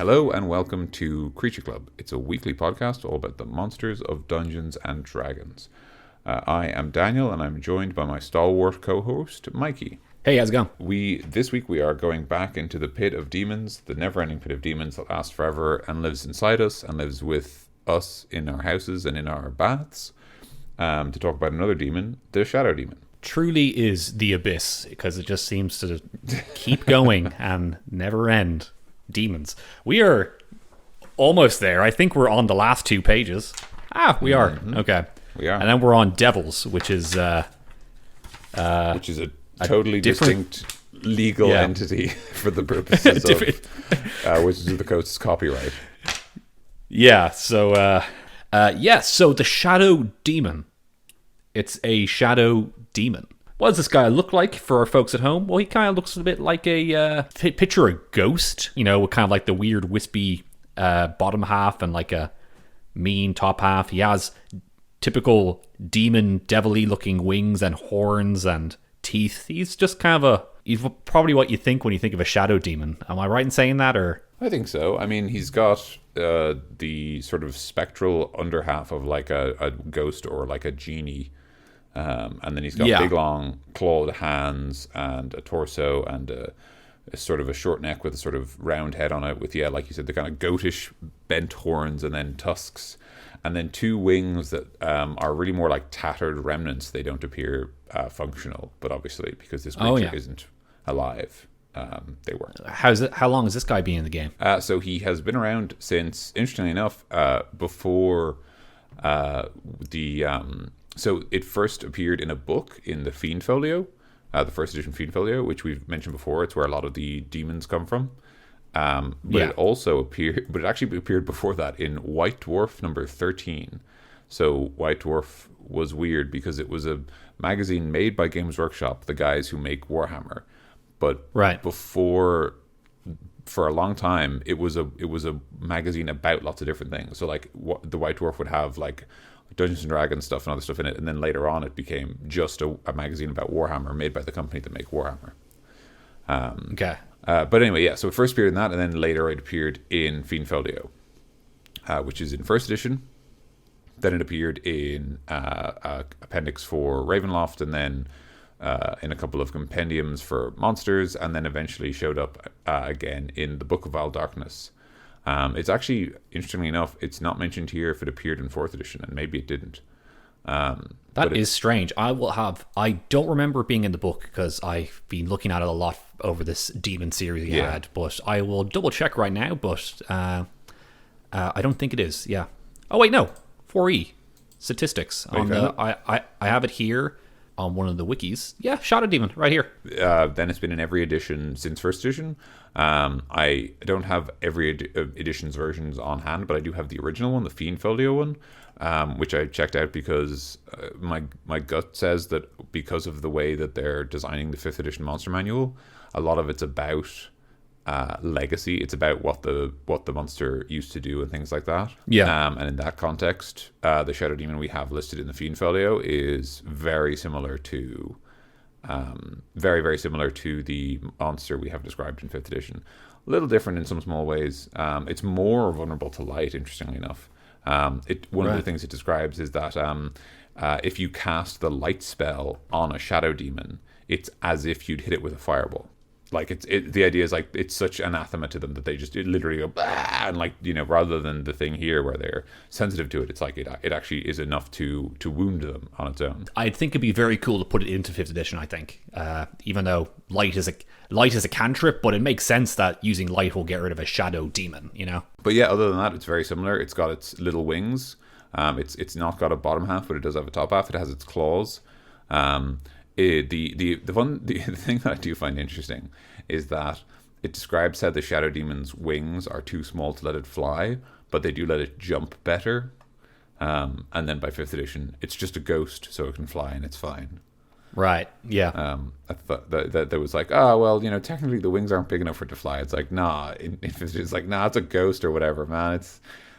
Hello and welcome to Creature Club. It's a weekly podcast all about the monsters of Dungeons and Dragons. I am Daniel and I'm joined by my stalwart co-host, Mikey. Hey, how's it going? This week we are going back into the pit of demons, the never-ending pit of demons that lasts forever and lives inside us and lives with us in our houses and in our baths, to talk about another demon, the Shadow Demon. Truly is the abyss, because it just seems to keep going and never end. Demons. We are almost there. I think we're on the last 2 pages. We are. Mm-hmm. Okay. We are. And then we're on Devils, which is a totally distinct legal entity for the purposes of Wizards of the Coast's copyright. Yeah. So so the Shadow Demon. It's a shadow demon. What does this guy look like for our folks at home? Well, he kind of looks a bit like picture a ghost, with kind of like the weird wispy bottom half and like a mean top half. He has typical demon, devilly looking wings and horns and teeth. He's just kind of he's probably what you think when you think of a shadow demon. Am I right in saying that? Or I think so. I mean, he's got the sort of spectral under half of like a ghost or like a genie. And then he's got big long clawed hands and a torso and a sort of a short neck with a sort of round head on it with, like you said, the kind of goatish bent horns and then tusks. And then 2 wings that are really more like tattered remnants. They don't appear functional, but obviously because this creature isn't alive, they weren't. How long has this guy been in the game? So he has been around since, interestingly enough, before So it first appeared in a book in the Fiend Folio, the first edition Fiend Folio, which we've mentioned before. It's where a lot of the demons come from. It also appeared, but it actually appeared before that in White Dwarf number 13. So White Dwarf was weird because it was a magazine made by Games Workshop, the guys who make Warhammer. But before, for a long time, it was a magazine about lots of different things. So like the White Dwarf would have like Dungeons and Dragons stuff and other stuff in it, and then later on it became just a magazine about Warhammer made by the company that make Warhammer. But anyway, so it first appeared in that, and then later it appeared in Fiend Folio, which is in first edition. Then it appeared in appendix for Ravenloft, and then in a couple of compendiums for monsters, and then eventually showed up again in the Book of Vile Darkness. It's actually, interestingly enough, it's not mentioned here if it appeared in 4th edition, and maybe it didn't. That is strange. I don't remember it being in the book because I've been looking at it a lot over this demon series we had, but I will double check right now, but I don't think it is. Yeah. Oh, wait, no. 4E. Statistics. I have it here on one of the wikis. Yeah, Shadow Demon, right here. Then it's been in every edition since 1st edition. I don't have every edition's versions on hand, but I do have the original one, the Fiend Folio one, which I checked out because my gut says that because of the way that they're designing the 5th edition monster manual, a lot of it's about legacy. It's about what the monster used to do and things like that. And in that context, the Shadow Demon we have listed in the Fiend Folio is very similar to very, very similar to the monster we have described in 5th edition. A little different in some small ways. It's more vulnerable to light, interestingly enough. One of the things it describes is that if you cast the light spell on a shadow demon, it's as if you'd hit it with a fireball. Like the idea is like it's such anathema to them that they just literally go bah! And like rather than the thing here where they're sensitive to it, it's like it actually is enough to wound them on its own. I think it'd be very cool to put it into 5th edition. I think even though light is a cantrip, but it makes sense that using light will get rid of a shadow demon. But yeah, other than that, it's very similar. It's got its little wings. It's not got a bottom half, but it does have a top half. It has its claws. The thing that I do find interesting is that it describes how the Shadow Demon's wings are too small to let it fly, but they do let it jump better. And then by 5th edition, it's just a ghost, so it can fly and it's fine. Right, yeah. I thought that was like, oh, well, technically the wings aren't big enough for it to fly. It's like, nah. It's like, nah, it's a ghost or whatever, man.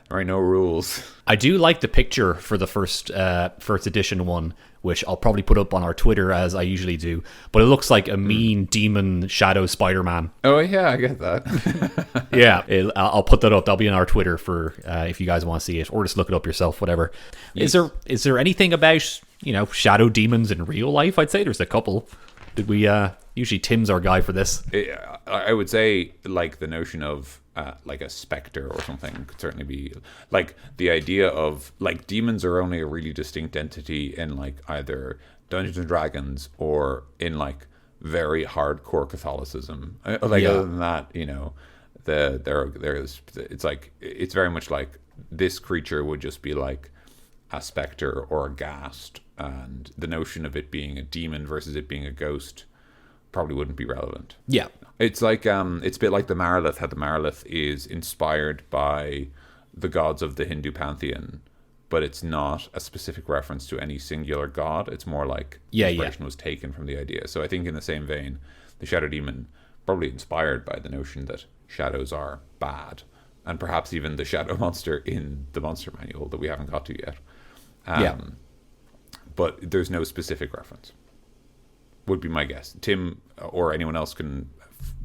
There ain't no rules. I do like the picture for the first edition one which I'll probably put up on our Twitter as I usually do. But it looks like a mean demon shadow Spider-Man. Oh yeah, I get that. Yeah, I'll put that up. That'll be on our Twitter for if you guys want to see it, or just look it up yourself, whatever. Yes. Is there anything about shadow demons in real life? I'd say there's a couple. Did we usually Tim's our guy for this? I would say like the notion of like a specter or something could certainly be like the idea of like demons are only a really distinct entity in like either Dungeons and Dragons or in like very hardcore Catholicism. Other than that, there's it's like it's very much like this creature would just be like a specter or a ghast, and the notion of it being a demon versus it being a ghost probably wouldn't be relevant. Yeah. It's like it's a bit like the Marilith, how the Marilith is inspired by the gods of the Hindu pantheon, but it's not a specific reference to any singular god. It's more like inspiration was taken from the idea. So I think in the same vein, the Shadow Demon probably inspired by the notion that shadows are bad, and perhaps even the shadow monster in the monster manual that we haven't got to yet. But there's no specific reference. Would be my guess. Tim or anyone else can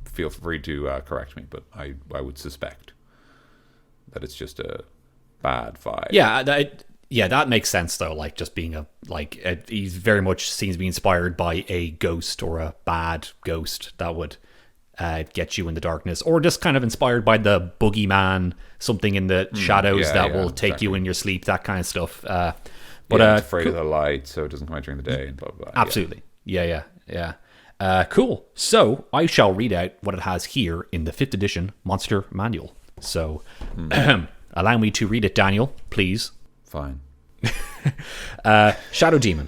feel free to correct me, but I would suspect that it's just a bad vibe. Yeah, that makes sense though. Like just being he very much seems to be inspired by a ghost or a bad ghost that would get you in the darkness, or just kind of inspired by the boogeyman, something in the shadows that will take you in your sleep, that kind of stuff. But it's afraid of the light, so it doesn't come out during the day and blah blah. Absolutely. Yeah. Cool. So I shall read out what it has here in the 5th edition Monster Manual. So allow me to read it, Daniel, please. Fine. Shadow Demon.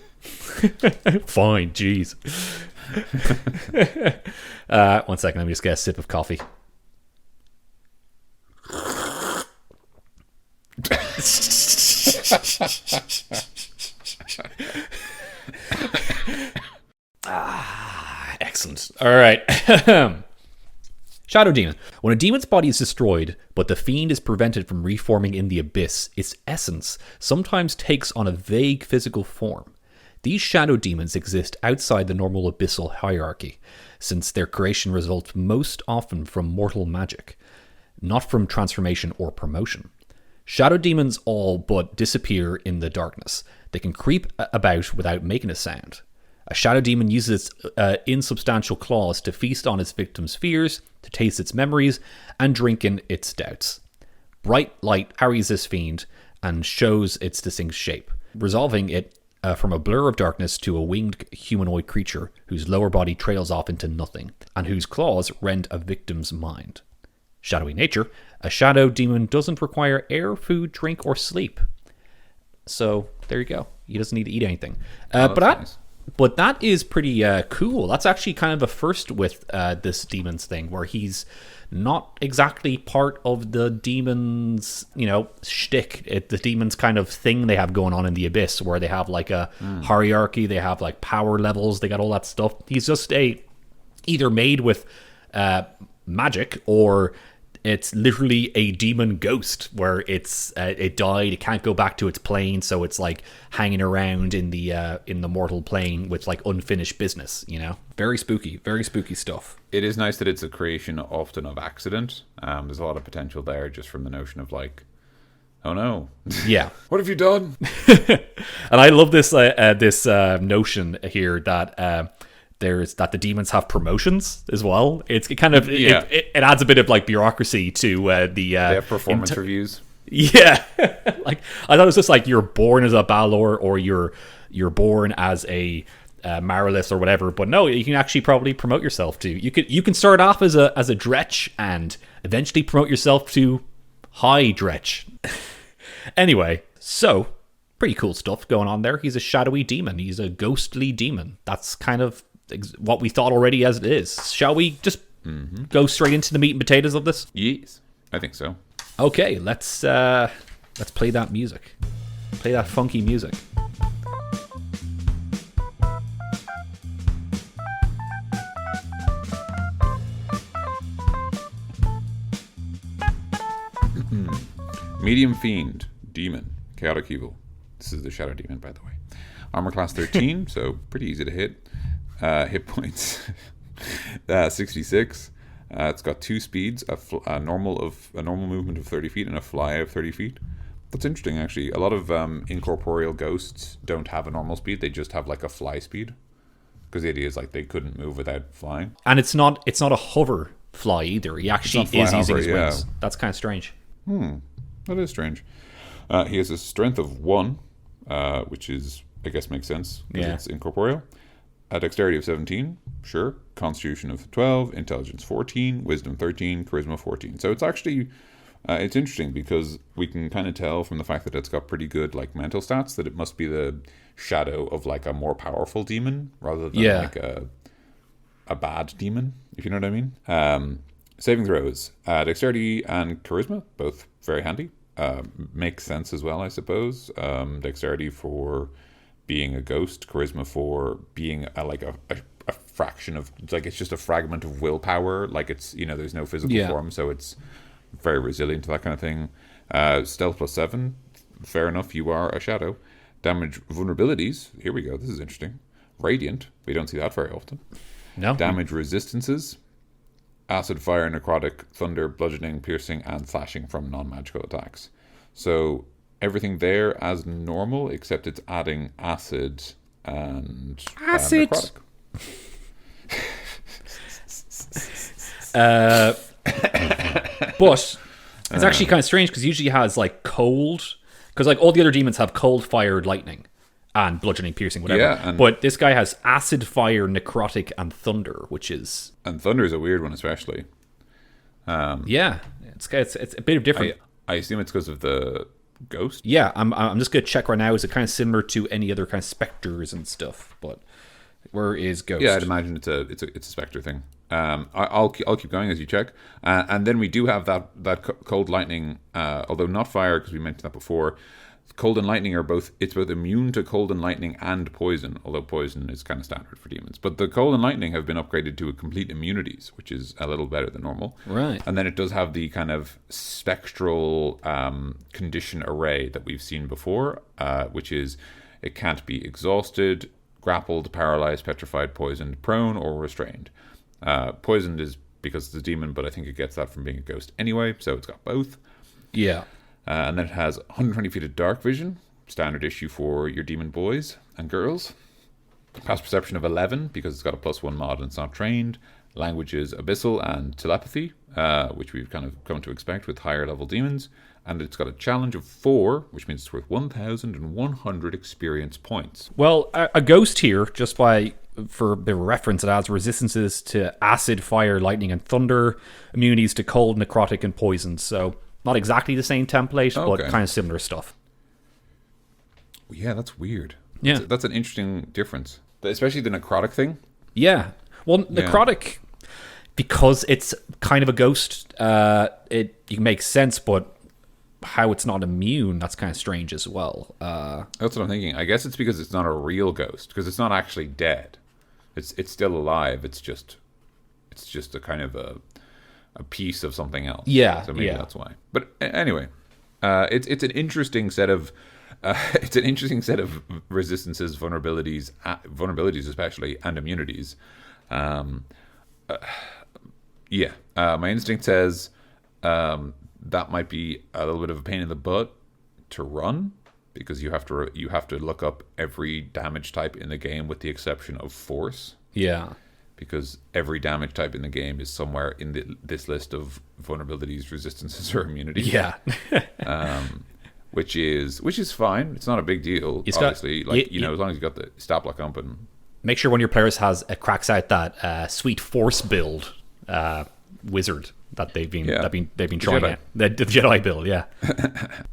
Fine, jeez. 1 second, let me just get a sip of coffee. Excellent. All right. Shadow Demon. When a demon's body is destroyed, but the fiend is prevented from reforming in the abyss, its essence sometimes takes on a vague physical form. These shadow demons exist outside the normal abyssal hierarchy, since their creation results most often from mortal magic, not from transformation or promotion. Shadow demons all but disappear in the darkness. They can creep about without making a sound. A shadow demon uses its insubstantial claws to feast on its victim's fears, to taste its memories, and drink in its doubts. Bright light carries this fiend and shows its distinct shape, resolving it from a blur of darkness to a winged humanoid creature whose lower body trails off into nothing, and whose claws rend a victim's mind. Shadowy nature. A shadow demon doesn't require air, food, drink, or sleep. So, there you go. He doesn't need to eat anything. Nice. But that is pretty cool. That's actually kind of a first with this demons thing, where he's not exactly part of the demons, shtick. The demons kind of thing they have going on in the abyss, where they have like a hierarchy, they have like power levels, they got all that stuff. He's just either made with magic, or it's literally a demon ghost where it died, it can't go back to its plane, so it's like hanging around in the mortal plane with like unfinished business. Very spooky stuff. It is nice that it's a creation often of accident. There's a lot of potential there, just from the notion of like, oh no, yeah, what have you done? And I love this notion here that that the demons have promotions as well. It adds a bit of like bureaucracy to they have performance reviews. Yeah, like I thought it was just like you're born as a Balor, or you're born as a Marilith or whatever. But no, you can actually probably promote yourself to. You can start off as a Dretch and eventually promote yourself to High Dretch. Anyway, so pretty cool stuff going on there. He's a shadowy demon. He's a ghostly demon. That's kind of what we thought already as it is. Shall we just go straight into the meat and potatoes of this? Yes, I think so. Okay, let's play that music. Play that funky music. Medium fiend, demon, chaotic evil. This is the shadow demon, by the way. Armor class 13, so pretty easy to hit. Hit points 66. It's got 2 speeds, a normal movement of 30 feet and a fly of 30 feet. That's interesting, actually. A lot of incorporeal ghosts don't have a normal speed; they just have like a fly speed. Because the idea is like they couldn't move without flying. And it's not a hover fly either. He actually is using his wings. That's kind of strange. That is strange. He has a strength of 1, which is, I guess, makes sense because it's incorporeal. A dexterity of 17, sure. Constitution of 12, intelligence 14, wisdom 13, charisma 14. So it's actually it's interesting because we can kind of tell from the fact that it's got pretty good like mental stats that it must be the shadow of like a more powerful demon rather than like a bad demon, if you know what I mean. Saving throws, dexterity and charisma, both very handy. Makes sense as well, I suppose. Dexterity for being a ghost, charisma for being a fraction of, like, it's just a fragment of willpower. Like, it's, there's no physical form, so it's very resilient to that kind of thing. Stealth plus 7, fair enough, you are a shadow. Damage vulnerabilities, here we go, this is interesting. Radiant, we don't see that very often. No. Damage resistances, acid, fire, necrotic, thunder, bludgeoning, piercing, and slashing from non-magical attacks. So everything there as normal, except it's adding acid and necrotic. But it's actually kind of strange because usually it has like cold, because like all the other demons have cold, fire, lightning, and bludgeoning, piercing, whatever. Yeah, but this guy has acid, fire, necrotic, and thunder, and thunder is a weird one, especially. It's a bit of different. I assume it's because of the ghost. Yeah, I'm just gonna check right now. Is it kind of similar to any other kind of specters and stuff? But where is ghost? Yeah, I'd imagine it's a specter thing. I'll keep going as you check, and then we do have that cold lightning, although not fire because we mentioned that before. Cold and lightning are both immune to cold and lightning and poison, although poison is kind of standard for demons. But the cold and lightning have been upgraded to a complete immunities, which is a little better than normal. Right. And then it does have the kind of spectral condition array that we've seen before, which is it can't be exhausted, grappled, paralyzed, petrified, poisoned, prone, or restrained. Poisoned is because it's a demon, but I think it gets that from being a ghost anyway, so it's got both. Yeah. And then it has 120 feet of dark vision, standard issue for your demon boys and girls. Past perception of 11, because it's got a +1 mod and it's not trained. Languages abyssal and telepathy, which we've kind of come to expect with higher level demons. And it's got a challenge of 4, which means it's worth 1,100 experience points. Well, a ghost here, just for a bit of reference, it has resistances to acid, fire, lightning, and thunder, immunities to cold, necrotic, and poison. So not exactly the same template, but kind of similar stuff. Yeah, that's weird. Yeah. That's an interesting difference. Especially the necrotic thing. Yeah. Well, necrotic, because it's kind of a ghost, it makes sense, but how it's not immune, that's kind of strange as well. That's what I'm thinking. I guess it's because it's not a real ghost, because it's not actually dead. It's still alive. It's just a kind of a piece of something else. Yeah. So maybe that's why. But anyway, it's an interesting set of resistances, vulnerabilities especially, and immunities. My instinct says that might be a little bit of a pain in the butt to run, because you have to look up every damage type in the game with the exception of force. Yeah. Because every damage type in the game is somewhere in this list of vulnerabilities, resistances, or immunities. Yeah. Which is fine. It's not a big deal, obviously. As long as you got the stat block open. Make sure one of your players cracks out that sweet force build wizard that they've been trying out. The Jedi build, yeah.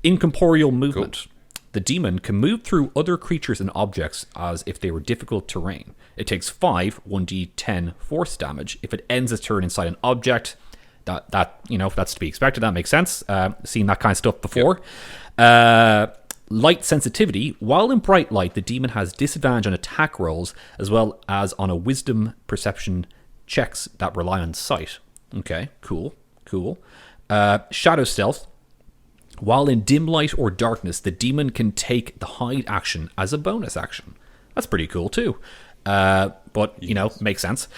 Incorporeal movement. Cool. The demon can move through other creatures and objects as if they were difficult terrain. It takes 5 1d10 force damage if it ends its turn inside an object. That if that's to be expected, that makes sense. Seen that kind of stuff before. Yep. Light sensitivity. While in bright light, the demon has disadvantage on attack rolls as well as on a wisdom perception checks that rely on sight. Okay, cool. Shadow stealth. While in dim light or darkness, the demon can take the hide action as a bonus action. That's pretty cool too. But, you know, makes sense.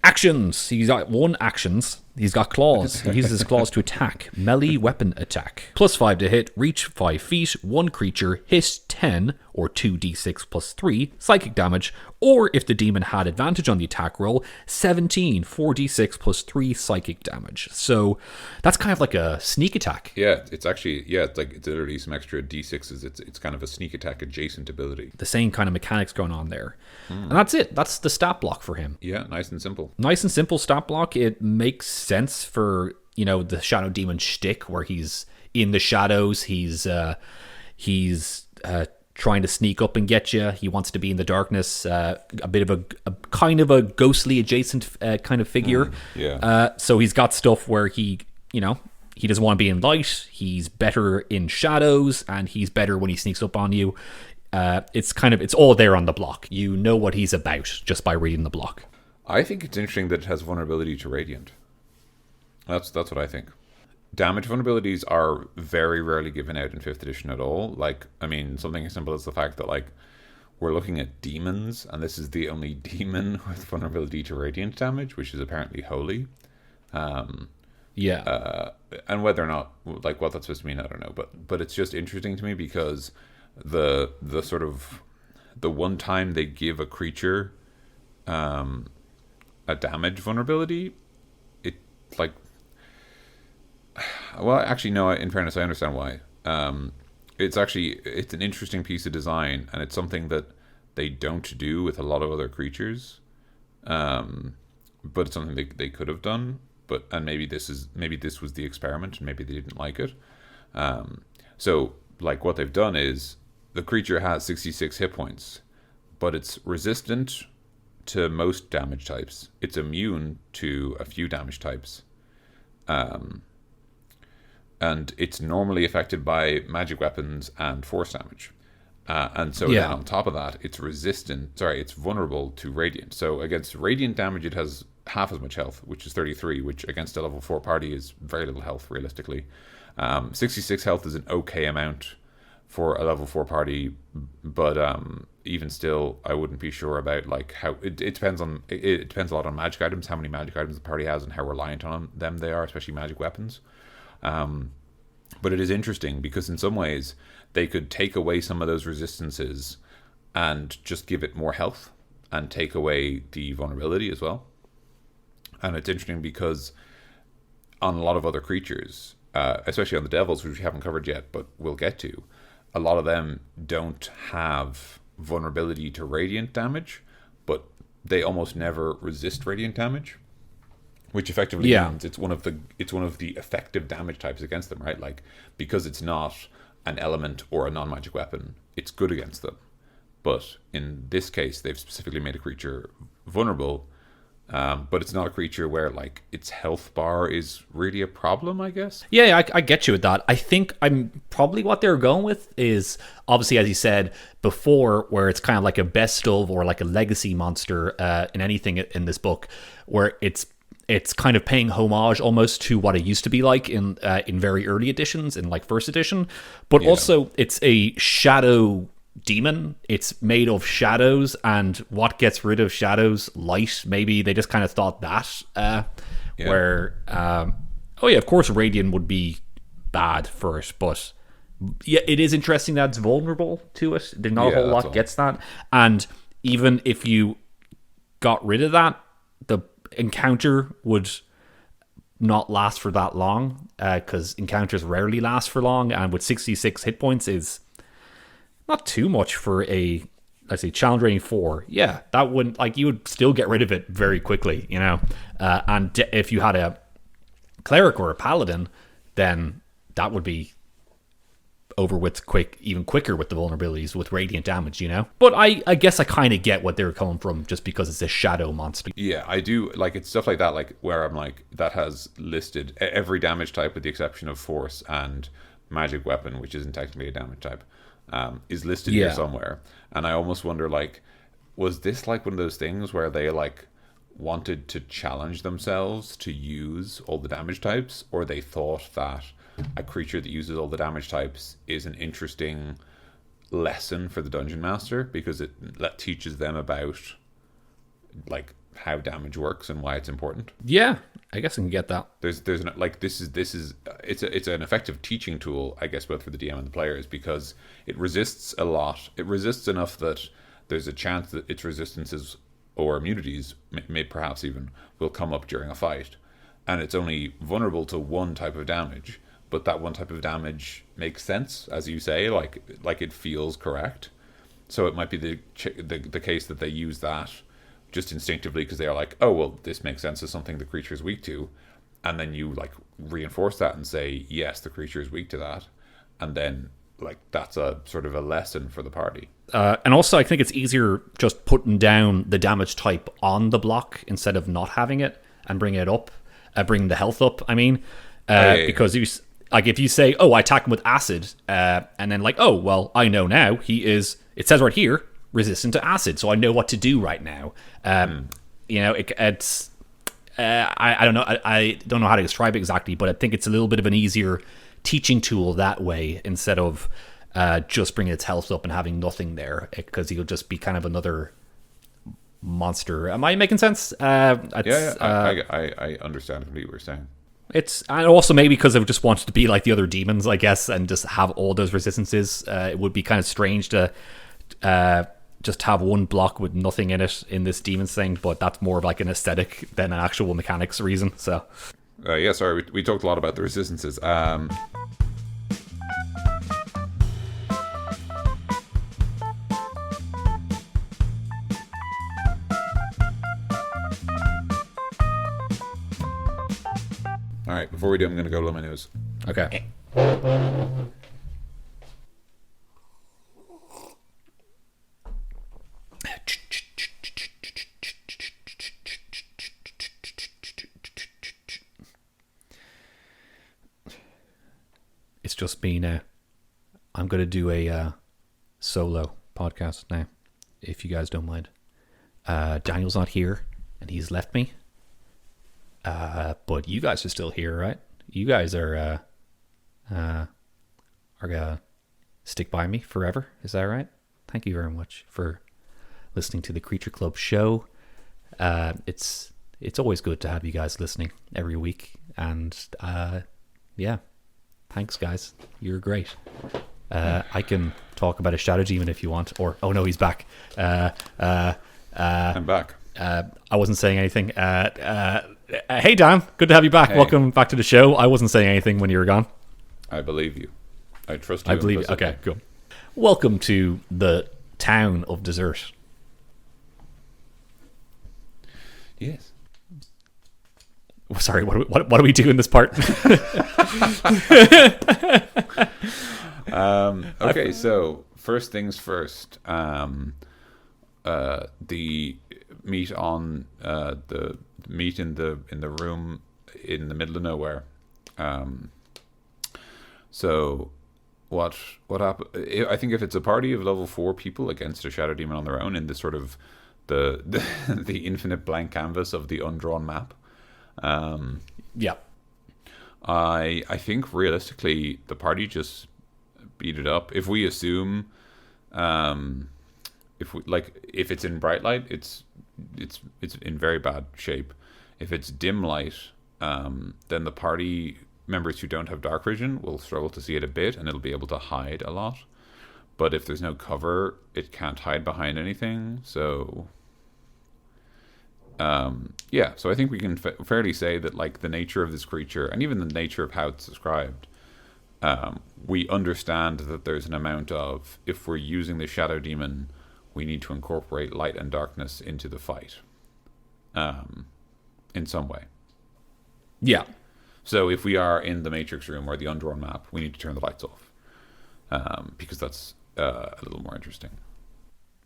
Actions. He's got 1 actions. He's got claws. He uses his claws to attack. Melee weapon attack. +5 to hit, reach 5 feet, 1 creature, hit 10, or 2d6 plus 3, psychic damage, or if the demon had advantage on the attack roll, 17, 4d6 plus 3 psychic damage. So that's kind of like a sneak attack. Yeah, it's actually, it's like, it's literally some extra d6s. It's kind of a sneak attack adjacent ability. The same kind of mechanics going on there. And that's it. That's the stat block for him. Yeah, nice and simple. Nice and simple stat block. It makes sense for, you know, the Shadow Demon shtick where he's in the shadows. He's trying to sneak up and get you. He wants to be in the darkness. A bit of a kind of a ghostly adjacent kind of figure. So he's got stuff where he, you know, he doesn't want to be in light. He's better in shadows, and he's better when he sneaks up on you. It's all there on the block. You know what he's about just by reading the block. I think it's interesting that it has vulnerability to radiant. That's what I think. Damage vulnerabilities are very rarely given out in 5th edition at all. Like, I mean, something as simple as the fact that, like, we're looking at demons, and this is the only demon with vulnerability to radiant damage, which is apparently holy. And whether or not, like, what that's supposed to mean, I don't know. But it's just interesting to me because the sort of the one time they give a creature a damage vulnerability, it, like, well, actually, no, in fairness, I understand why. It's an interesting piece of design, and it's something that they don't do with a lot of other creatures. But it's something they could have done. And maybe this was the experiment, and maybe they didn't like it. So, like, what they've done is the creature has 66 hit points, but it's resistant to most damage types. It's immune to a few damage types. And it's normally affected by magic weapons and force damage. And so then on top of that, it's vulnerable to radiant. So against radiant damage, it has half as much health, which is 33, which against a level 4 party is very little health, realistically. 66 health is an okay amount for a level 4 party, but even still, I wouldn't be sure about, like, how it depends a lot on magic items, how many magic items the party has, and how reliant on them they are, especially magic weapons. But it is interesting because in some ways they could take away some of those resistances and just give it more health and take away the vulnerability as well. And it's interesting because on a lot of other creatures, especially on the devils, which we haven't covered yet, but we'll get to, a lot of them don't have vulnerability to radiant damage, but they almost never resist radiant damage, which effectively means it's one of the effective damage types against them, right? Like, because it's not an element or a non-magic weapon, it's good against them. But in this case, they've specifically made a creature vulnerable, but it's not a creature where, like, its health bar is really a problem, I guess. Yeah, I get you with that. I think probably what they're going with is, obviously, as you said before, where it's kind of like a best of or like a legacy monster in anything in this book, where it's kind of paying homage almost to what it used to be like in very early editions, in like 1st edition. But also, it's a shadow demon. It's made of shadows, and what gets rid of shadows? Light. Maybe they just kind of thought that where of course radiant would be bad for it, but yeah, it is interesting that it's vulnerable to it. There's not a whole lot gets that, and even if you got rid of that, the encounter would not last for that long, because encounters rarely last for long, and with 66 hit points is not too much for a, let's say, challenge rating 4. Yeah, that wouldn't, like, you would still get rid of it very quickly, you know. And if you had a cleric or a paladin, then that would be over with even quicker with the vulnerabilities with radiant damage, you know. But I guess I kind of get what they're coming from, just because it's a shadow monster. Yeah, I do. Like, it's stuff like that, like, where I'm like, that has listed every damage type with the exception of force and magic weapon, which isn't technically a damage type. Is listed here somewhere, and I almost wonder, like, was this like one of those things where they, like, wanted to challenge themselves to use all the damage types, or they thought that a creature that uses all the damage types is an interesting, lesson for the dungeon master, because it teaches them about like how damage works and why it's important. Yeah, I guess I can get that. There's like this is it's an effective teaching tool, I guess, both for the DM and the players, because it resists a lot. It resists enough that there's a chance that its resistances or immunities, may perhaps even, will come up during a fight, and it's only vulnerable to one type of damage. But that one type of damage makes sense, as you say, like it feels correct. So it might be the case that they use that just instinctively because they are like, oh, well, this makes sense as something the creature is weak to. And then you like reinforce that and say, yes, the creature is weak to that. And then like that's a sort of a lesson for the party. And also, I think it's easier just putting down the damage type on the block instead of not having it and bringing it up, bringing the health up. I mean, because you like if you say, oh, I attack him with acid, and then like, oh, well, I know now he is. It says right here, resistant to acid, so I know what to do right now. You know, it's. I don't know. I don't know how to describe it exactly, but I think it's a little bit of an easier teaching tool that way instead of just bringing its health up and having nothing there, because he'll just be kind of another monster. Am I making sense? I understand what you were saying. It's, and also maybe because I just wanted to be like the other demons, I guess, and just have all those resistances. It would be kind of strange to just have one block with nothing in it in this demons thing, but that's more of like an aesthetic than an actual mechanics reason. So sorry, we talked a lot about the resistances. All right, before we do, I'm going to go blow my nose. Okay. It's just me now. I'm going to do a solo podcast now, if you guys don't mind. Daniel's not here, and he's left me. But you guys are still here, right? You guys are gonna stick by me forever. Is that right? Thank you very much for listening to the Creature Club show. It's always good to have you guys listening every week, and yeah, thanks guys. You're great. I can talk about a shadow demon if you want, or oh no, he's back. I'm back. I wasn't saying anything. Hey Dan, good to have you back. Hey. Welcome back to the show. I wasn't saying anything when you were gone. I believe you. I trust you. I believe you. Okay, cool. Welcome to the town of dessert. Yes. Sorry, what do we do in this part? Okay, so first things first. The meet on the meet in the room in the middle of nowhere. So what happened? I think if it's a party of level 4 people against a shadow demon on their own in this sort of the infinite blank canvas of the undrawn map. Yeah. I think realistically the party just beat it up. If we assume if it's in bright light, it's in very bad shape. If it's dim light, then the party members who don't have dark vision will struggle to see it a bit, and it'll be able to hide a lot. But if there's no cover, it can't hide behind anything. So so I think we can fairly say that like the nature of this creature, and even the nature of how it's described, we understand that there's an amount of, if we're using the shadow demon, we need to incorporate light and darkness into the fight in some way. Yeah. So if we are in the Matrix room or the undrawn map, we need to turn the lights off because that's a little more interesting.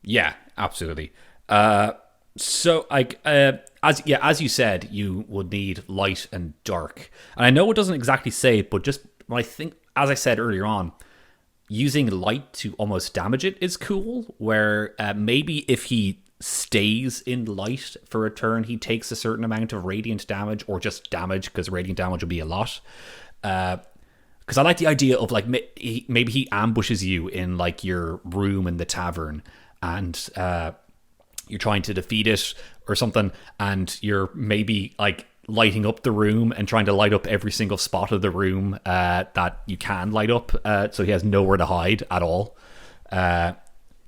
Yeah, absolutely. So, like, as you said, you would need light and dark, and I know it doesn't exactly say it, but just I think, as I said earlier on, using light to almost damage it is cool. Where maybe if he stays in light for a turn, he takes a certain amount of radiant damage, or just damage, because radiant damage will be a lot. Because I like the idea of like maybe he ambushes you in like your room in the tavern, and you're trying to defeat it or something, and you're maybe like lighting up the room and trying to light up every single spot of the room that you can light up, so he has nowhere to hide at all. Kind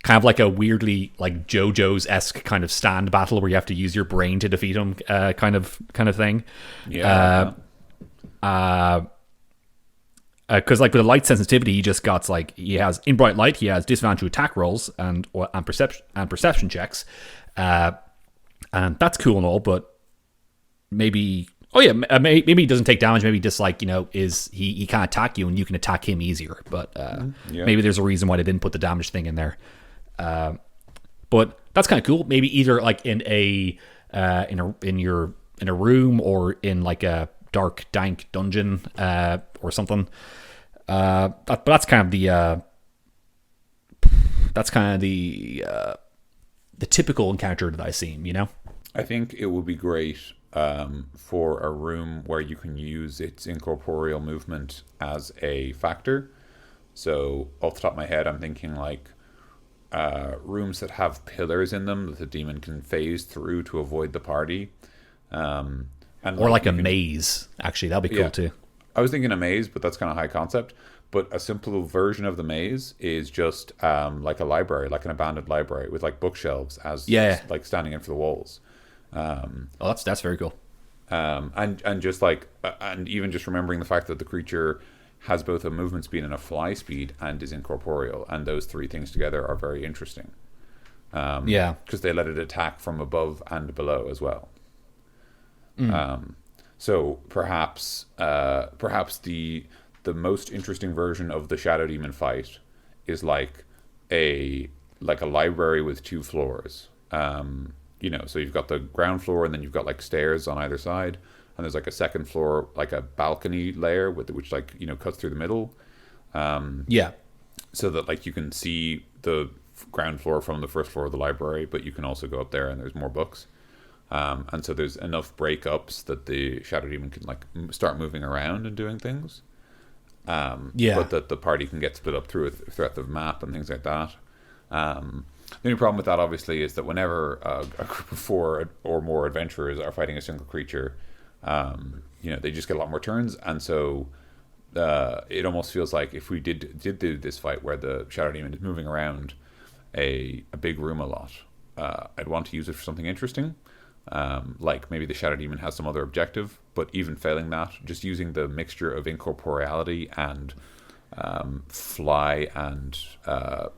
of like a weirdly like JoJo's-esque kind of stand battle where you have to use your brain to defeat him, kind of thing. Yeah. Because like with the light sensitivity, he just got like he has in bright light he has disadvantage to attack rolls and perception checks, and that's cool and all, but maybe maybe he doesn't take damage. Maybe just like is he can't attack you and you can attack him easier. But maybe there's a reason why they didn't put the damage thing in there. But that's kind of cool. Maybe either like in a room or in like a dark dank dungeon or something. But that's kind of the typical encounter that I've seen. I think it would be great for a room where you can use its incorporeal movement as a factor. So off the top of my head, I'm thinking like rooms that have pillars in them that the demon can phase through to avoid the party. And or like a maze. Actually, that'd be cool too. I was thinking a maze, but that's kind of high concept. But a simple version of the maze is just like a library, like an abandoned library with like bookshelves as like standing in for the walls. That's very cool. And just like and even just remembering the fact that the creature has both a movement speed and a fly speed and is incorporeal, and those three things together are very interesting. Because they let it attack from above and below as well. So perhaps the most interesting version of the Shadow Demon fight is like a library with 2 floors. So you've got the ground floor, and then you've got like stairs on either side, and there's like a second floor, like a balcony layer which like cuts through the middle. So that like you can see the ground floor from the first floor of the library, but you can also go up there and there's more books. And so there's enough breakups that the Shadow Demon can like start moving around and doing things. But that the party can get split up throughout the map and things like that. The only problem with that, obviously, is that whenever a group of 4 or more adventurers are fighting a single creature, they just get a lot more turns, and so it almost feels like if we did do this fight where the Shadow Demon is moving around a big room a lot, I'd want to use it for something interesting. Like maybe the Shadow Demon has some other objective, but even failing that, just using the mixture of incorporeality and fly and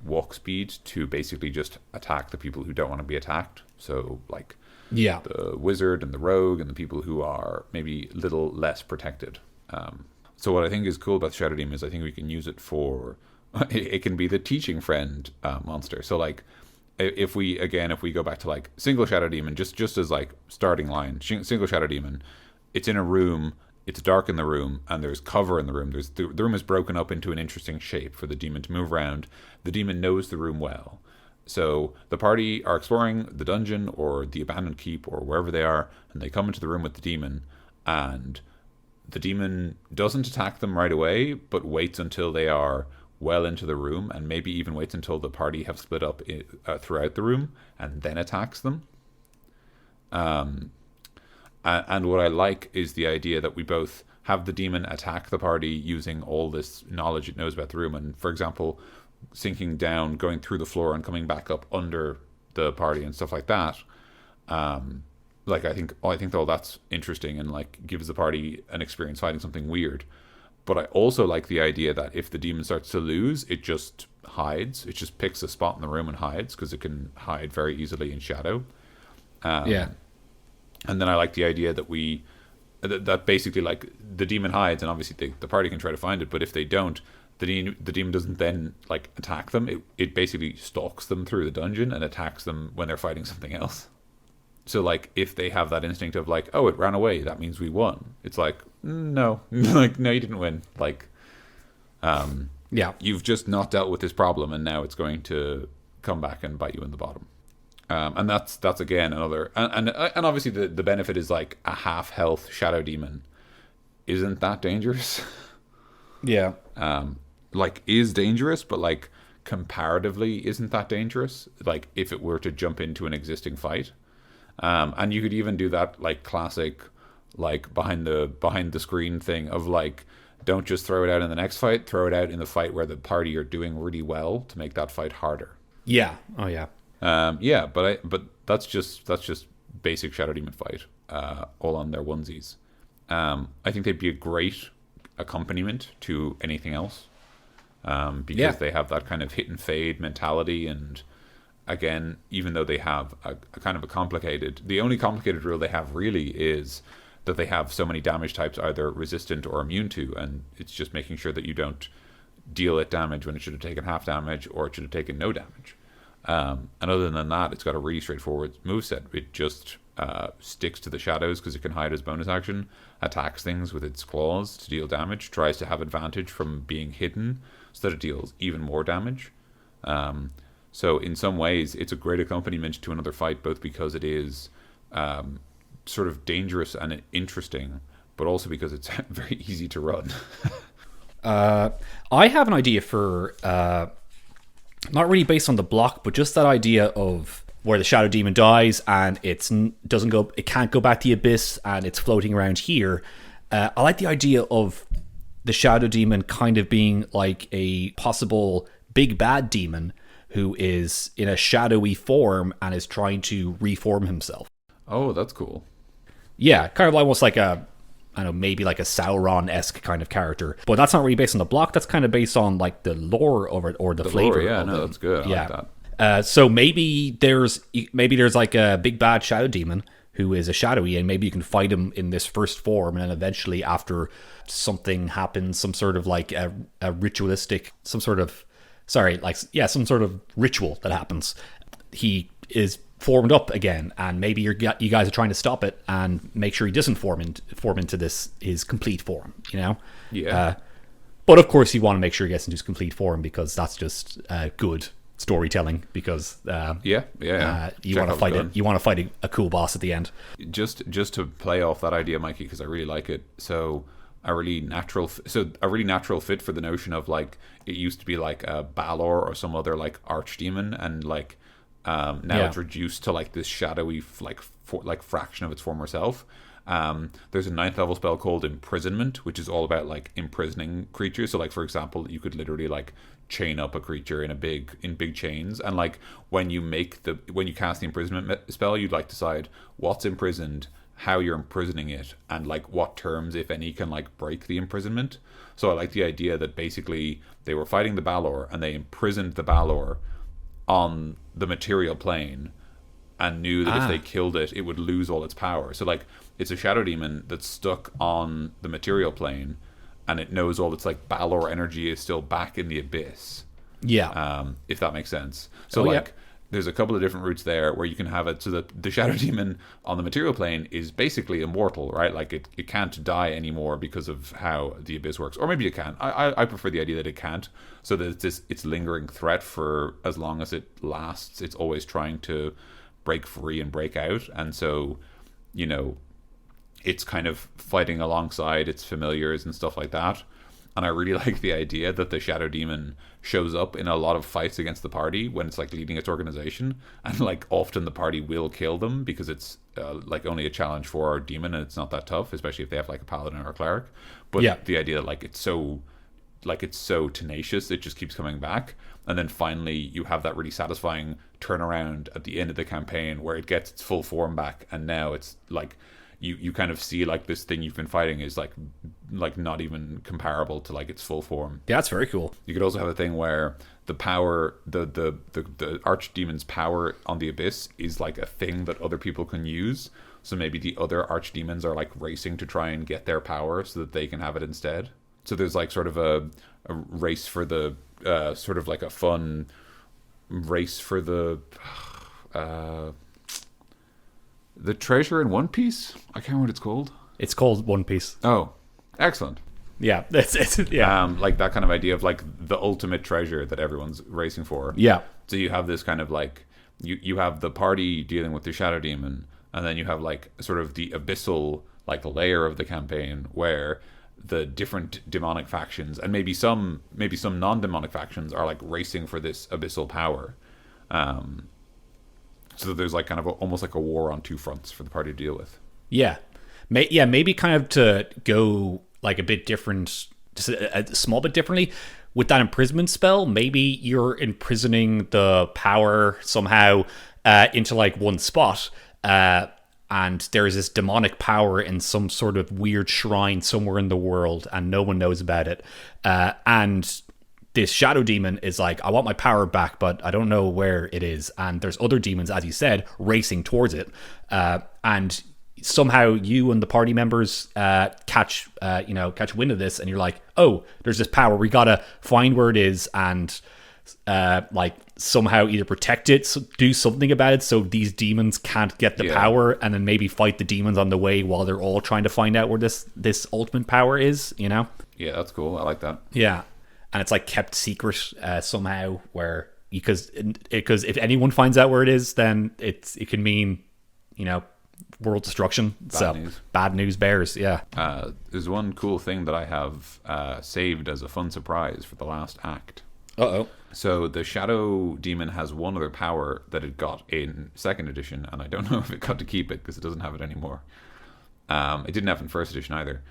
walk speed to basically just attack the people who don't want to be attacked. So like the wizard and the rogue and the people who are maybe a little less protected. So what I think is cool about the Shadow Demon is I think we can use it for it can be the teaching friend monster. So like if we go back to like single Shadow Demon, just as like starting line, single Shadow Demon, it's in a room, it's dark in the room, and there's cover in the room. The room is broken up into an interesting shape for the demon to move around. The demon knows the room well. So the party are exploring the dungeon or the abandoned keep or wherever they are, and they come into the room with the demon, and the demon doesn't attack them right away, but waits until they are well into the room, and maybe even waits until the party have split up throughout the room, and then attacks them. And what I like is the idea that we both have the demon attack the party using all this knowledge it knows about the room, and for example, sinking down, going through the floor, and coming back up under the party and stuff like that. Like I think all that's interesting and like gives the party an experience fighting something weird. But I also like the idea that if the demon starts to lose, it just hides. It just picks a spot in the room and hides, because it can hide very easily in shadow. And then I like the idea that that basically like the demon hides, and obviously the party can try to find it. But if they don't, the demon doesn't then like attack them. It basically stalks them through the dungeon and attacks them when they're fighting something else. So like if they have that instinct of like, oh, it ran away, that means we won. It's like, no, like no, you didn't win. Like, you've just not dealt with this problem, and now it's going to come back and bite you in the bottom. And that's again another, and obviously the benefit is like a half health Shadow Demon isn't that dangerous. Yeah. Like is dangerous, but like comparatively isn't that dangerous. Like if it were to jump into an existing fight, and you could even do that like classic, like behind the screen thing of like, don't just throw it out in the next fight, throw it out in the fight where the party are doing really well to make that fight harder. Yeah. Oh yeah. Yeah, but that's just basic Shadow Demon fight, all on their onesies. I think they'd be a great accompaniment to anything else, because they have that kind of hit and fade mentality. And again, even though they have a kind of a complicated, the only complicated rule they have really is that they have so many damage types either resistant or immune to, and it's just making sure that you don't deal it damage when it should have taken half damage or it should have taken no damage. And other than that, it's got a really straightforward moveset. It just sticks to the shadows because it can hide as bonus action, attacks things with its claws to deal damage, tries to have advantage from being hidden so that it deals even more damage. So in some ways, it's a great accompaniment to another fight, both because it is sort of dangerous and interesting, but also because it's very easy to run. I have an idea for not really based on the block, but just that idea of where the Shadow Demon dies and it can't go back to the abyss and it's floating around here. I like the idea of the Shadow Demon kind of being like a possible big bad demon who is in a shadowy form and is trying to reform himself. Oh, that's cool. Yeah, kind of almost like I don't know, maybe like a Sauron-esque kind of character. But that's not really based on the block. That's kind of based on like the lore of it or the flavor. Lore, yeah, of no, it. that's good. I like that. So maybe there's like a big bad shadow demon who is a shadowy, and maybe you can fight him in this first form, and then eventually after something happens, some sort of like a ritualistic, some sort of ritual that happens, he is formed up again, and maybe you guys are trying to stop it and make sure he doesn't form into his complete form, you know? Yeah. But of course you want to make sure he gets into his complete form because that's just good storytelling, because you want to fight it. You want to fight a cool boss at the end. Just to play off that idea, Mikey, because I really like it. So a really natural fit for the notion of like it used to be like a Balor or some other like archdemon, and like now it's reduced to like this shadowy fraction of its former self. There's a 9th level spell called Imprisonment, which is all about like imprisoning creatures. So like, for example, you could literally like chain up a creature in big chains, and like when you cast the imprisonment spell, you'd like decide what's imprisoned, how you're imprisoning it, and like what terms, if any, can like break the imprisonment. So I like the idea that basically they were fighting the Balor and they imprisoned the Balor on the material plane and knew that if they killed it, it would lose all its power. So like it's a shadow demon that's stuck on the material plane, and it knows all its like Balor energy is still back in the abyss. Yeah. If that makes sense. So there's a couple of different routes there where you can have it so that the shadow demon on the material plane is basically immortal, right? Like it can't die anymore because of how the abyss works. Or maybe it can. I prefer the idea that it can't, so that it's lingering threat for as long as it lasts. It's always trying to break free and break out. And so, you know, it's kind of fighting alongside its familiars and stuff like that. And I really like the idea that the Shadow Demon shows up in a lot of fights against the party when it's like leading its organization, and like often the party will kill them because it's like only a challenge for our demon and it's not that tough, especially if they have like a paladin or a cleric. But the idea that like it's so tenacious, it just keeps coming back. And then finally you have that really satisfying turnaround at the end of the campaign where it gets its full form back, and now it's like you kind of see like this thing you've been fighting is like not even comparable to like its full form. Yeah, that's very cool. You could also have a thing where the power, the archdemon's power on the abyss is like a thing that other people can use. So maybe the other archdemons are like racing to try and get their power so that they can have it instead. So there's like sort of a race for the sort of like a fun race for the treasure in One Piece. I can't remember what it's called. It's called One Piece. Oh, excellent. Yeah, it's yeah. Like that kind of idea of like the ultimate treasure that everyone's racing for. Yeah. So you have this kind of like you have the party dealing with the shadow demon, and then you have like sort of the abyssal like layer of the campaign where the different demonic factions, and maybe some non-demonic factions are like racing for this abyssal power. So that there's like kind of almost like a war on two fronts for the party to deal with. Yeah. Maybe kind of to go like a bit different, just a small bit differently with that imprisonment spell. Maybe you're imprisoning the power somehow into like one spot, and there's this demonic power in some sort of weird shrine somewhere in the world, and no one knows about it. And this shadow demon is like, I want my power back, but I don't know where it is. And there's other demons, as you said, racing towards it. And somehow you and the party members catch wind of this, and you're like, oh, there's this power. We gotta find where it is and like somehow either protect it, do something about it, so these demons can't get the power, and then maybe fight the demons on the way while they're all trying to find out where this ultimate power is. You know? Yeah, that's cool. I like that. Yeah. And it's like kept secret somehow, where because if anyone finds out where it is, then it can mean, world destruction. Bad news bears. Yeah. There's one cool thing that I have saved as a fun surprise for the last act. Uh-oh. So the Shadow Demon has one other power that it got in 2nd edition, and I don't know if it got to keep it because it doesn't have it anymore. It didn't have it in 1st edition either.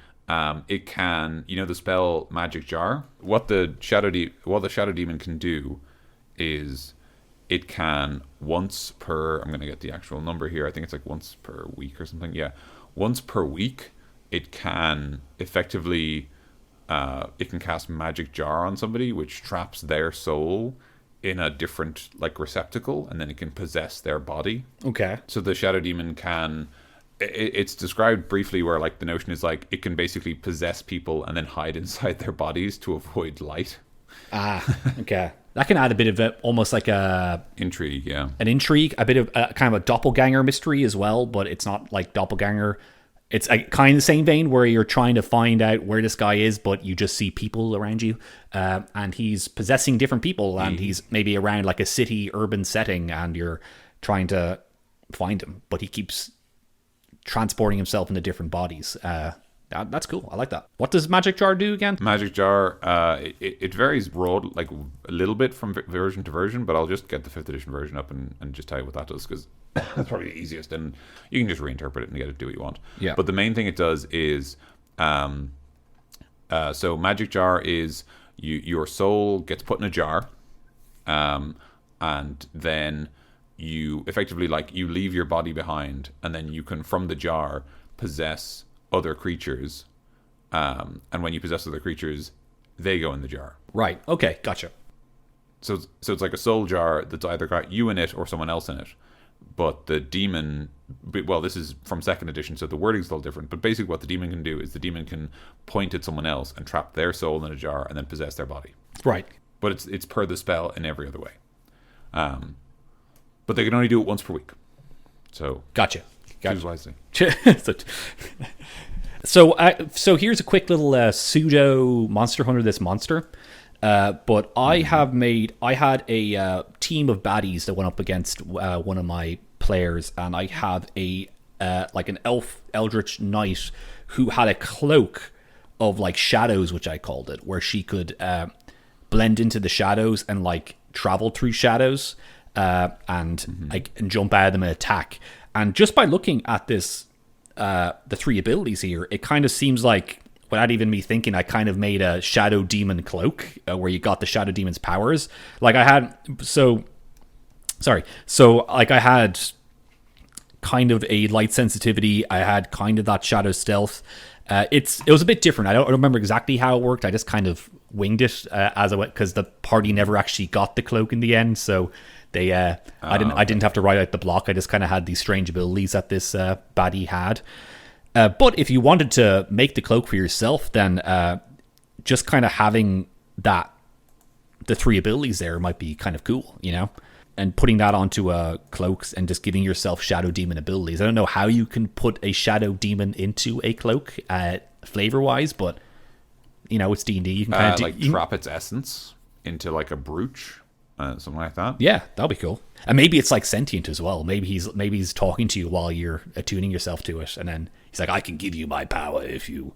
It can, the spell Magic Jar. What the Shadow Demon can do is it can once per. I'm going to get the actual number here. I think it's like once per week or something. Yeah, once per week, it can effectively. It can cast Magic Jar on somebody, which traps their soul in a different like receptacle, and then it can possess their body. Okay. So the Shadow Demon can. It's described briefly where like the notion is like it can basically possess people and then hide inside their bodies to avoid light. Okay. That can add a bit of almost like a intrigue, yeah. An intrigue, a bit of kind of a doppelganger mystery as well, but it's not like doppelganger. It's kind of the same vein where you're trying to find out where this guy is, but you just see people around you, and he's possessing different people, and he's maybe around like a city urban setting, and you're trying to find him, but he keeps transporting himself into different bodies. That's cool. I like that. What does Magic Jar do again? Magic Jar, it varies broad, like a little bit from version to version, but I'll just get the 5th edition version up and just tell you what that does, because that's probably the easiest, and you can just reinterpret it and get it to do what you want. Yeah. But the main thing it does is, so Magic Jar is your soul gets put in a jar, and then you effectively you leave your body behind, and then you can from the jar possess other creatures, and when you possess other creatures, they go in the jar. Right. Okay. Gotcha. So it's like a soul jar that's either got you in it or someone else in it. But the demon, well, this is from 2nd edition, so the wording's a little different. But basically, what the demon can do is the demon can point at someone else and trap their soul in a jar and then possess their body. Right. But it's per the spell in every other way. But they can only do it once per week. So gotcha. Choose wisely. So here's a quick little pseudo Monster Hunter this monster. But I had a team of baddies that went up against one of my players, and I have an elf eldritch knight who had a cloak of like shadows, which I called it, where she could blend into the shadows and like travel through shadows, and jump out of them and attack. And just by looking at this, the 3 abilities here, it kind of seems like, without even me thinking, I kind of made a Shadow Demon cloak where you got the Shadow Demon's powers. Like I had, I had kind of a light sensitivity. I had kind of that Shadow Stealth. It was a bit different. I don't remember exactly how it worked. I just kind of winged it as I went, because the party never actually got the cloak in the end. So they, I didn't have to write out the block. I just kind of had these strange abilities that this baddie had. But if you wanted to make the cloak for yourself, then just kind of having the 3 abilities there might be kind of cool, and putting that onto cloaks and just giving yourself Shadow Demon abilities. I don't know how you can put a Shadow Demon into a cloak flavor wise, but it's D&D. You can kind of trap its essence into like a brooch, something like that. Yeah, that'll be cool. And maybe it's like sentient as well. Maybe he's talking to you while you're attuning yourself to it, and then he's like, I can give you my power if you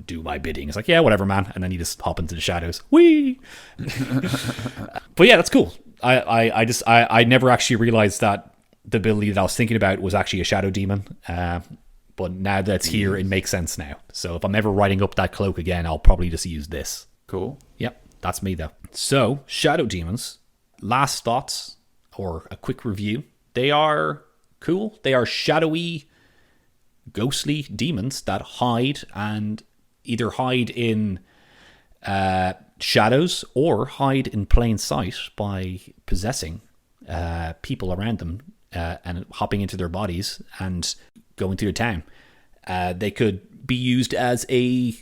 do my bidding. It's like, yeah, whatever, man. And then you just hop into the shadows. Whee! But yeah, that's cool. I never actually realized that the ability that I was thinking about was actually a shadow demon. But now that it's here, it makes sense now. So if I'm ever writing up that cloak again, I'll probably just use this. Cool. Yep, that's me though. So, shadow demons, last thoughts or a quick review. They are cool. They are shadowy, ghostly demons that hide and either hide in shadows or hide in plain sight by possessing people around them and hopping into their bodies and going through the town. They could be used as a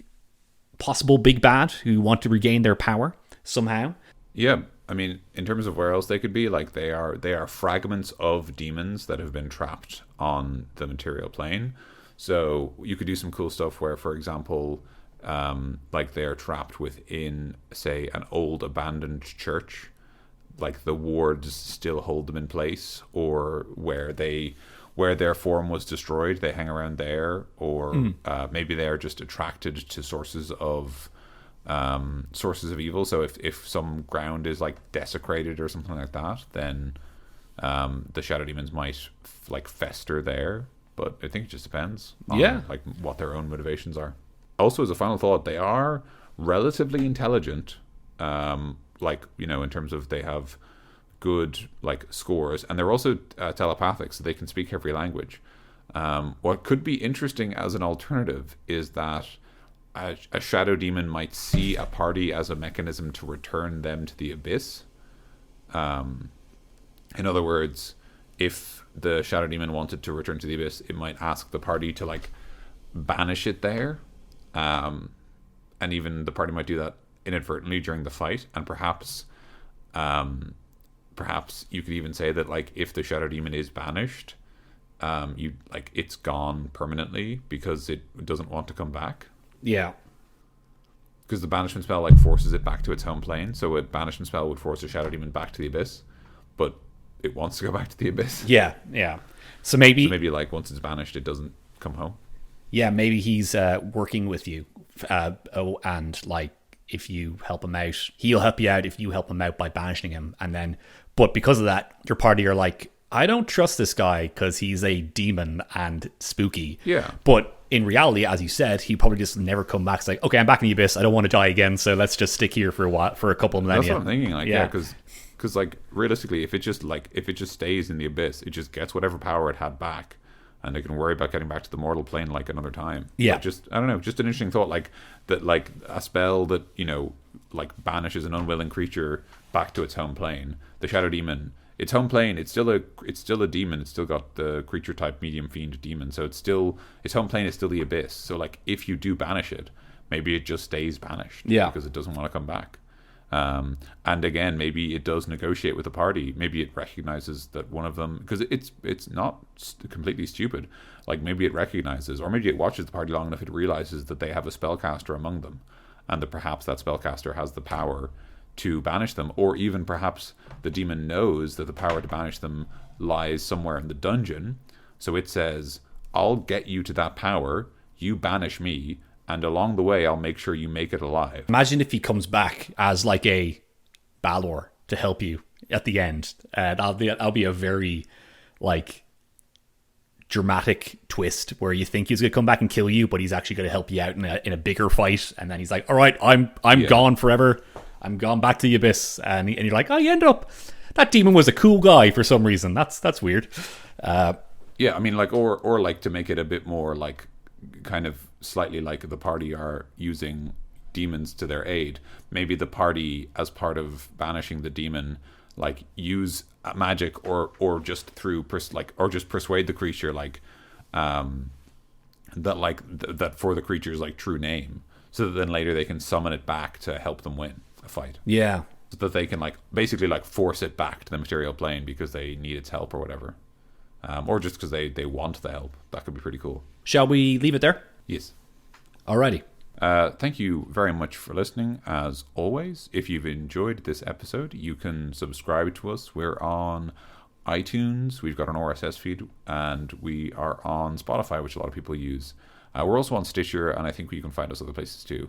possible big bad who want to regain their power somehow. Yeah, I mean, in terms of where else they could be, like they are fragments of demons that have been trapped on the material plane. So you could do some cool stuff where, for example, like they're trapped within, say, an old abandoned church, like the wards still hold them in place, or where their form was destroyed, they hang around there, or maybe they are just attracted to sources of evil. So if some ground is like desecrated or something like that, then the shadow demons might like fester there. But I think it just depends on like what their own motivations are. Also, as a final thought, they are relatively intelligent, like, you know, in terms of they have good like scores, and they're also telepathic, so they can speak every language. What could be interesting as an alternative is that a shadow demon might see a party as a mechanism to return them to the abyss. In other words, if the shadow demon wanted to return to the abyss, it might ask the party to like banish it there, and even the party might do that inadvertently during the fight. And perhaps you could even say that like if the shadow demon is banished, you like it's gone permanently because it doesn't want to come back. Yeah. Because the banishment spell like forces it back to its home plane. So a banishment spell would force a shadow demon back to the abyss, but it wants to go back to the abyss. Yeah, yeah. So maybe like once it's banished, it doesn't come home. Yeah, maybe he's working with you, and like if you help him out, he'll help you out if you help him out by banishing him, and then, but because of that, your party are like, I don't trust this guy because he's a demon and spooky. Yeah. But in reality, as you said, he probably just never come back. It's like, okay, I'm back in the abyss. I don't want to die again, so let's just stick here for a while, for a couple of millennia. That's what I'm thinking. Like, yeah, because like realistically, if it just stays in the abyss, it just gets whatever power it had back, and they can worry about getting back to the mortal plane like another time. Yeah. But just, I don't know, just an interesting thought, like that, like a spell that, you know, like banishes an unwilling creature back to its home plane. The shadow demon, its home plane, it's still a demon. It's still got the creature type medium fiend demon. So its home plane is still the abyss. So like if you do banish it, maybe it just stays banished. Yeah. Because it doesn't want to come back. And again, maybe it does negotiate with the party. Maybe it recognizes that one of them, because it's not completely stupid. Like maybe it recognizes, or maybe it watches the party long enough, it realizes that they have a spellcaster among them, and that perhaps that spellcaster has the power to banish them, or even perhaps the demon knows that the power to banish them lies somewhere in the dungeon. So it says, I'll get you to that power, you banish me, and along the way, I'll make sure you make it alive. Imagine if he comes back as like a Balor to help you at the end. That'll be a very like dramatic twist where you think he's gonna come back and kill you, but he's actually gonna help you out in a bigger fight. And then he's like, "All right, I'm gone forever. I'm gone back to the abyss." And you're like, "Oh, you end up that demon was a cool guy for some reason. That's weird." Yeah, I mean, like, or like to make it a bit more like kind of slightly like the party are using demons to their aid. Maybe the party, as part of banishing the demon, like use magic or just through or just persuade the creature like that for the creature's like true name, so that then later they can summon it back to help them win a fight. Yeah, so that they can like basically like force it back to the material plane because they need its help or whatever, or just because they want the help. That could be pretty cool. Shall we leave it there? Yes. Alrighty. Thank you very much for listening. As always, if you've enjoyed this episode, you can subscribe to us. We're on iTunes, we've got an RSS feed, and we are on Spotify, which a lot of people use. We're also on Stitcher, and I think you can find us other places too.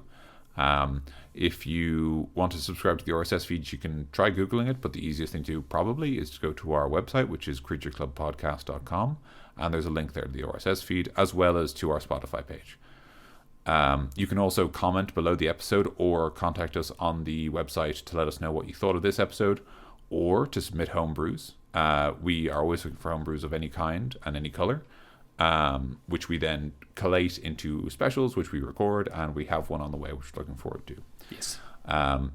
If you want to subscribe to the RSS feeds, you can try Googling it, but the easiest thing to do probably is to go to our website, which is creatureclubpodcast.com, and there's a link there to the RSS feed, as well as to our Spotify page. You can also comment below the episode or contact us on the website to let us know what you thought of this episode, or to submit homebrews. We are always looking for homebrews of any kind and any color, which we then collate into specials, which we record, and we have one on the way, which we're looking forward to. Yes.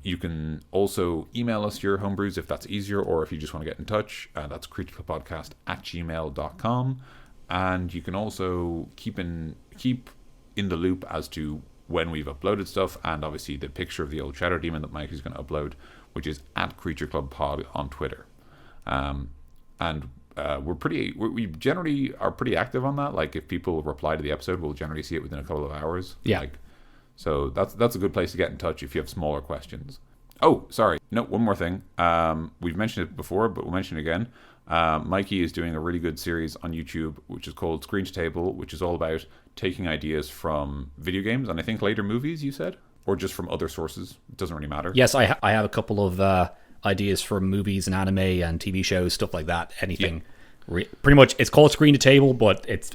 You can also email us your homebrews if that's easier, or if you just want to get in touch, that's creatureclubpodcast@gmail.com. And you can also keep in the loop as to when we've uploaded stuff, and obviously the picture of the old Shadow Demon that Mike is going to upload, which is @CreatureClubPod on Twitter. We generally are pretty active on that. Like, if people reply to the episode, we'll generally see it within a couple of hours. Yeah. So that's a good place to get in touch if you have smaller questions. Oh, sorry. No, one more thing. We've mentioned it before, but we'll mention it again. Mikey is doing a really good series on YouTube, which is called Screen to Table, which is all about taking ideas from video games, and I think later movies, you said? Or just from other sources. It doesn't really matter. Yes, I have a couple of ideas from movies and anime and TV shows, stuff like that. Anything. Yeah. Pretty much, it's called Screen to Table, but it's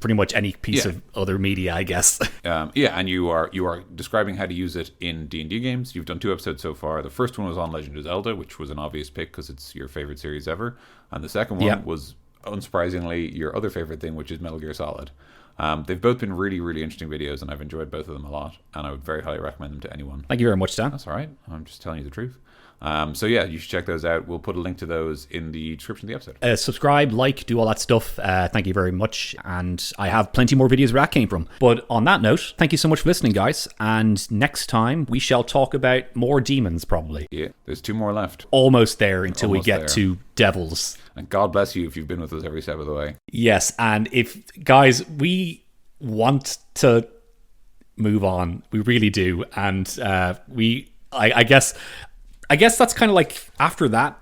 pretty much any piece of other media, I guess. And you are describing how to use it in D&D games. You've done 2 episodes so far. The first one was on Legend of Zelda, which was an obvious pick because it's your favorite series ever. And the second one was, unsurprisingly, your other favorite thing, which is Metal Gear Solid. They've both been really, really interesting videos, and I've enjoyed both of them a lot, and I would very highly recommend them to anyone. Thank you very much, Dan. That's all right. I'm just telling you the truth. You should check those out. We'll put a link to those in the description of the episode. Subscribe, like, do all that stuff. Thank you very much. And I have plenty more videos where that came from. But on that note, thank you so much for listening, guys. And next time, we shall talk about more demons, probably. Yeah, there's 2 more left. Almost there until we get to devils. And God bless you if you've been with us every step of the way. Yes, and guys, we want to move on. We really do. And I guess that's kind of like, after that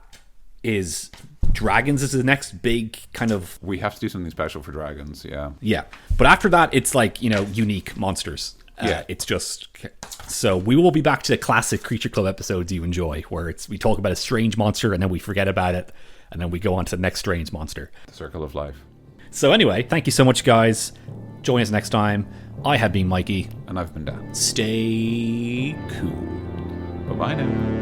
is dragons is the next big kind of... We have to do something special for dragons, yeah. Yeah, but after that, it's like, unique monsters. It's just... So we will be back to the classic Creature Club episodes you enjoy, where we talk about a strange monster and then we forget about it, and then we go on to the next strange monster. The circle of life. So anyway, thank you so much, guys. Join us next time. I have been Mikey. And I've been Dan. Stay cool. Bye-bye now.